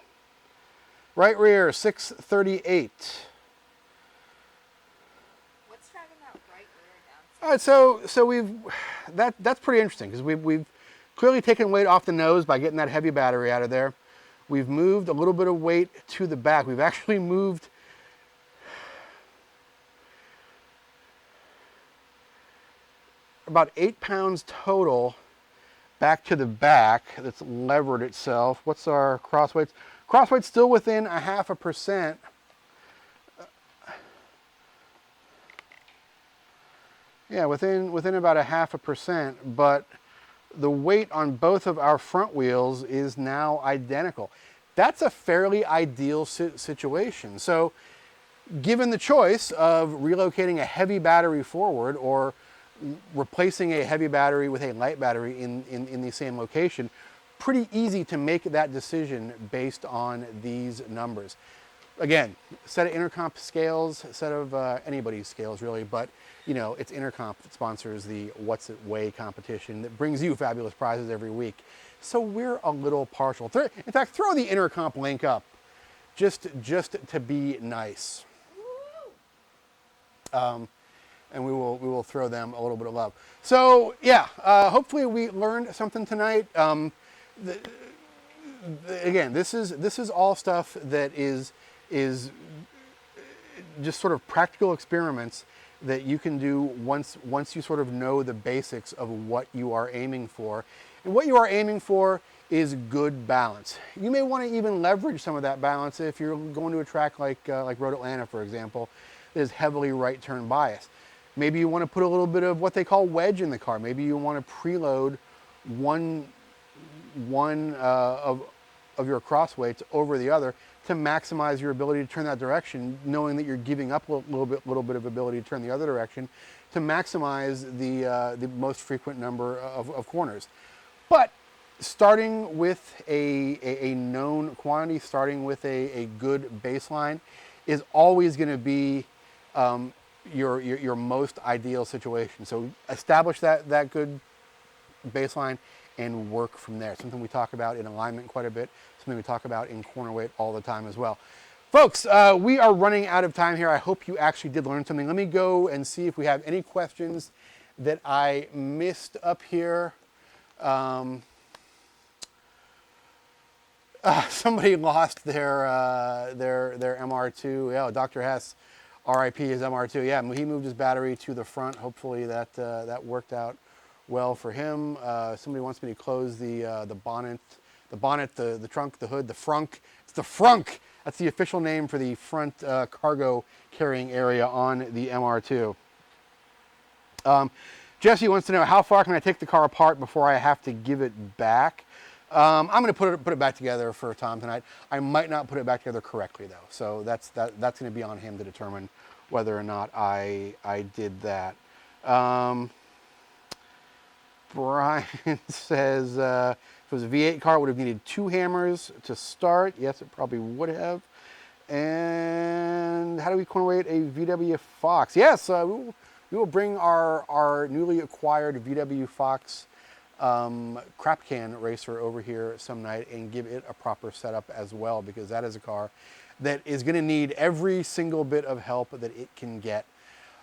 Right rear, 638. All right, so that's pretty interesting because we've clearly taken weight off the nose by getting that heavy battery out of there. We've moved a little bit of weight to the back. We've actually moved about 8 pounds total back to the back. That's levered itself. What's our cross weights? Cross weight's still within 0.5%. Yeah, within about 0.5%, but the weight on both of our front wheels is now identical. That's a fairly ideal situation. So given the choice of relocating a heavy battery forward or replacing a heavy battery with a light battery in the same location, pretty easy to make that decision based on these numbers. Again, set of Intercomp scales, set of anybody's scales really, but you know, it's Intercomp that sponsors the What's It Weigh competition that brings you fabulous prizes every week. So we're a little partial. In fact, throw the Intercomp link up just to be nice. And we will throw them a little bit of love. So yeah, hopefully we learned something tonight. Again, this is all stuff that is just sort of practical experiments that you can do once you sort of know the basics of what you are aiming for. And what you are aiming for is good balance. You may want to even leverage some of that balance if you're going to a track like Road Atlanta, for example, that is heavily right turn bias. Maybe you want to put a little bit of what they call wedge in the car. Maybe you want to preload one of your cross weights over the other to maximize your ability to turn that direction, knowing that you're giving up a little bit of ability to turn the other direction to maximize the most frequent number of corners. But starting with a known quantity, starting with a good baseline, is always going to be your most ideal situation. So establish that good baseline and work from there. Something we talk about in alignment quite a bit, something we talk about in corner weight all the time as well. Folks, we are running out of time here. I hope you actually did learn something. Let me go and see if we have any questions that I missed up here. Somebody lost their MR2. Yeah, Dr. Hess, RIP his MR2. Yeah, he moved his battery to the front. Hopefully that worked out well for him. Somebody wants me to close the bonnet, the trunk, the hood, the frunk. It's the frunk. That's the official name for the front cargo carrying area on the MR2. Jesse wants to know, how far can I take the car apart before I have to give it back? I'm going to put it back together for Tom tonight. I might not put it back together correctly though, so that's going to be on him to determine whether or not I did that. Brian says, if it was a V8 car, it would have needed 2 hammers to start. Yes, it probably would have. And how do we corner weight a VW Fox? Yes, we will bring our newly acquired VW Fox crap can racer over here some night and give it a proper setup as well, because that is a car that is going to need every single bit of help that it can get.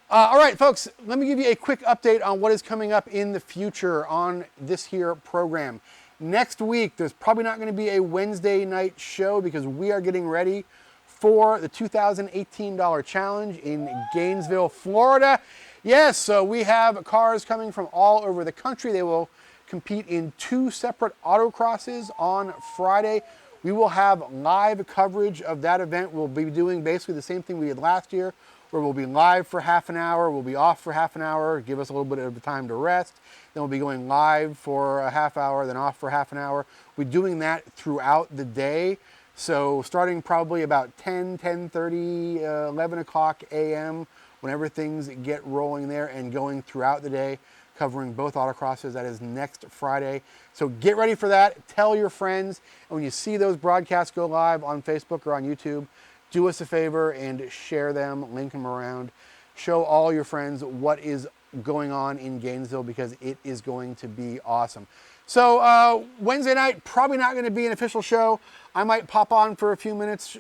All right, folks, let me give you a quick update on what is coming up in the future on this here program. Next week, there's probably not going to be a Wednesday night show because we are getting ready for the $2,018 challenge in Gainesville, Florida. Yes, so we have cars coming from all over the country. They will compete in 2 separate autocrosses on Friday. We will have live coverage of that event. We'll be doing basically the same thing we did last year, where we'll be live for half an hour, we'll be off for half an hour, give us a little bit of time to rest. Then we'll be going live for a half hour, then off for half an hour. We're doing that throughout the day. So starting probably about 10:30, 11 o'clock a.m., whenever things get rolling there, and going throughout the day, covering both autocrosses. That is next Friday. So get ready for that. Tell your friends. And when you see those broadcasts go live on Facebook or on YouTube, do us a favor and share them, link them around. Show all your friends what is going on in Gainesville because it is going to be awesome. So Wednesday night, probably not going to be an official show. I might pop on for a few minutes,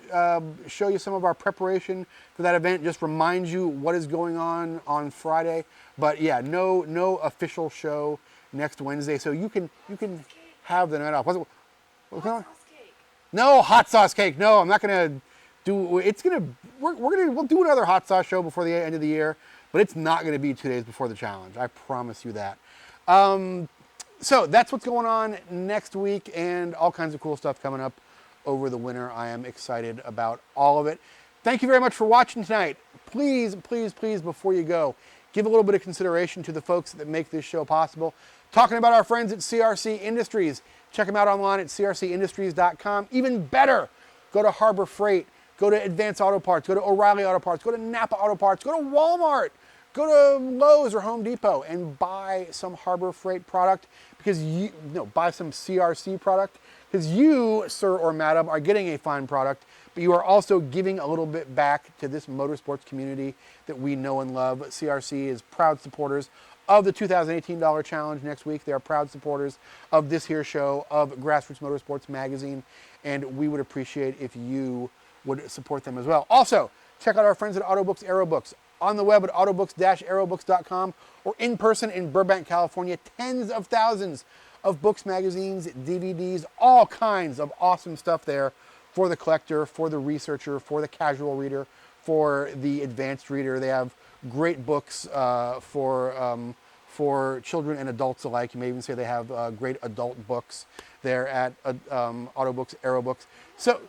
show you some of our preparation for that event, just remind you what is going on Friday. But yeah, no official show next Wednesday, so you can have the night off. What's going on? No hot sauce cake. No, I'm not gonna do. It's gonna. We'll do another hot sauce show before the end of the year, but it's not gonna be 2 days before the challenge. I promise you that. So that's what's going on next week, and all kinds of cool stuff coming up over the winter. I am excited about all of it. Thank you very much for watching tonight. Please, please, please, before you go, give a little bit of consideration to the folks that make this show possible. Talking about our friends at CRC Industries. Check them out online at crcindustries.com. Even better, go to Harbor Freight, go to Advance Auto Parts, go to O'Reilly Auto Parts, go to Napa Auto Parts, go to Walmart, go to Lowe's or Home Depot and buy some Harbor Freight product because buy some CRC product because you, sir or madam, are getting a fine product, but you are also giving a little bit back to this motorsports community that we know and love. CRC is proud supporters of the $2018 challenge next week. They are proud supporters of this here show, of Grassroots Motorsports Magazine, and we would appreciate if you would support them as well. Also, check out our friends at Autobooks Aerobooks. On the web at autobooks-aerobooks.com or in person in Burbank, California. Tens of thousands of books, magazines, DVDs, all kinds of awesome stuff there for the collector, for the researcher, for the casual reader, for the advanced reader. They have great books for children and adults alike. You may even say they have great adult books there at Autobooks Aerobooks. So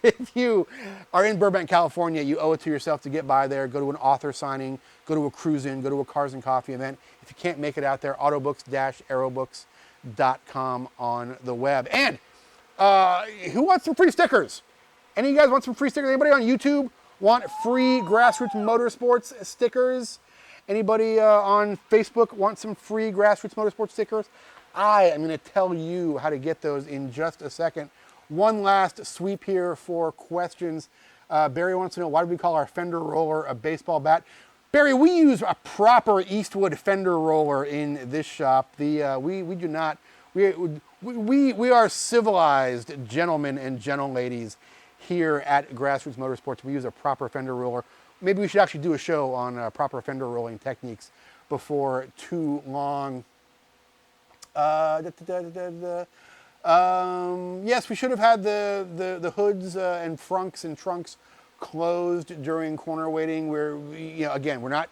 if you are in Burbank, California, you owe it to yourself to get by there, go to an author signing, go to a cruise-in, go to a Cars and Coffee event. If you can't make it out there, autobooks-aerobooks.com on the web. And who wants some free stickers? Any of you guys want some free stickers? Anybody on YouTube want free Grassroots Motorsports stickers? Anybody on Facebook want some free Grassroots Motorsports stickers? I am going to tell you how to get those in just a second. One last sweep here for questions. Barry wants to know, why do we call our fender roller a baseball bat? Barry, we use a proper Eastwood fender roller in this shop. We do not. We are civilized gentlemen and gentleladies here at Grassroots Motorsports. We use a proper fender roller. Maybe we should actually do a show on proper fender rolling techniques before too long. Yes, we should have had the hoods and frunks and trunks closed during corner waiting. Again, we're not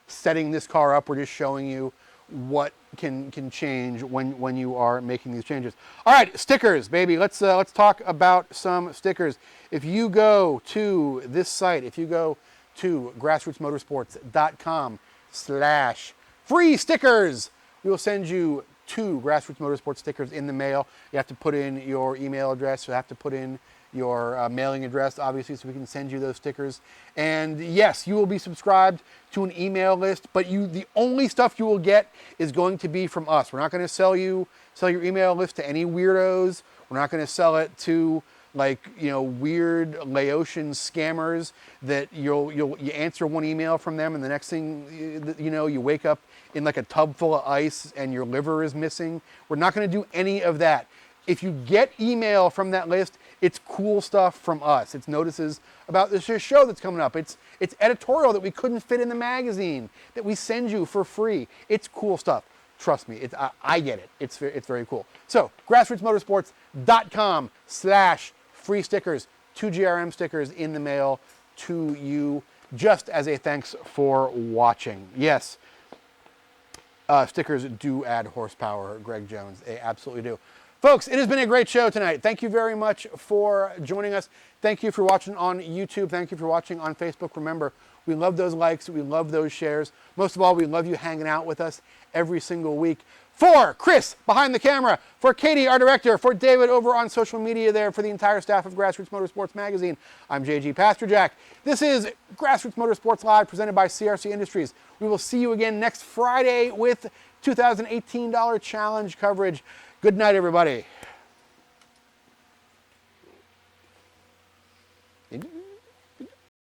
setting this car up. We're just showing you what can change when you are making these changes. All right, stickers, baby. Let's talk about some stickers. If you go to this site, if you go to grassrootsmotorsports.com/free stickers, we will send you 2 Grassroots Motorsports stickers in the mail. You have to put in your email address. You have to put in your mailing address, obviously, so we can send you those stickers. And yes, you will be subscribed to an email list, but the only stuff you will get is going to be from us. We're not going to sell your email list to any weirdos. We're not going to sell it to weird Laotian scammers that you answer one email from them, and the next thing you wake up in like a tub full of ice and your liver is missing. We're not going to do any of that. If you get email from that list, it's cool stuff from us. It's notices about this show that's coming up. It's editorial that we couldn't fit in the magazine that we send you for free. It's cool stuff. Trust me, I get it. It's very cool. So grassrootsmotorsports.com/free stickers, 2 GRM stickers in the mail to you, just as a thanks for watching. Yes, stickers do add horsepower, Greg Jones. They absolutely do. Folks, it has been a great show tonight. Thank you very much for joining us. Thank you for watching on YouTube. Thank you for watching on Facebook. Remember, we love those likes. We love those shares. Most of all, we love you hanging out with us every single week. For Chris behind the camera, for Katie, our director, for David over on social media there, for the entire staff of Grassroots Motorsports Magazine, I'm JG Pasterjack. This is Grassroots Motorsports Live presented by CRC Industries. We will see you again next Friday with $2018 challenge coverage. Good night, everybody.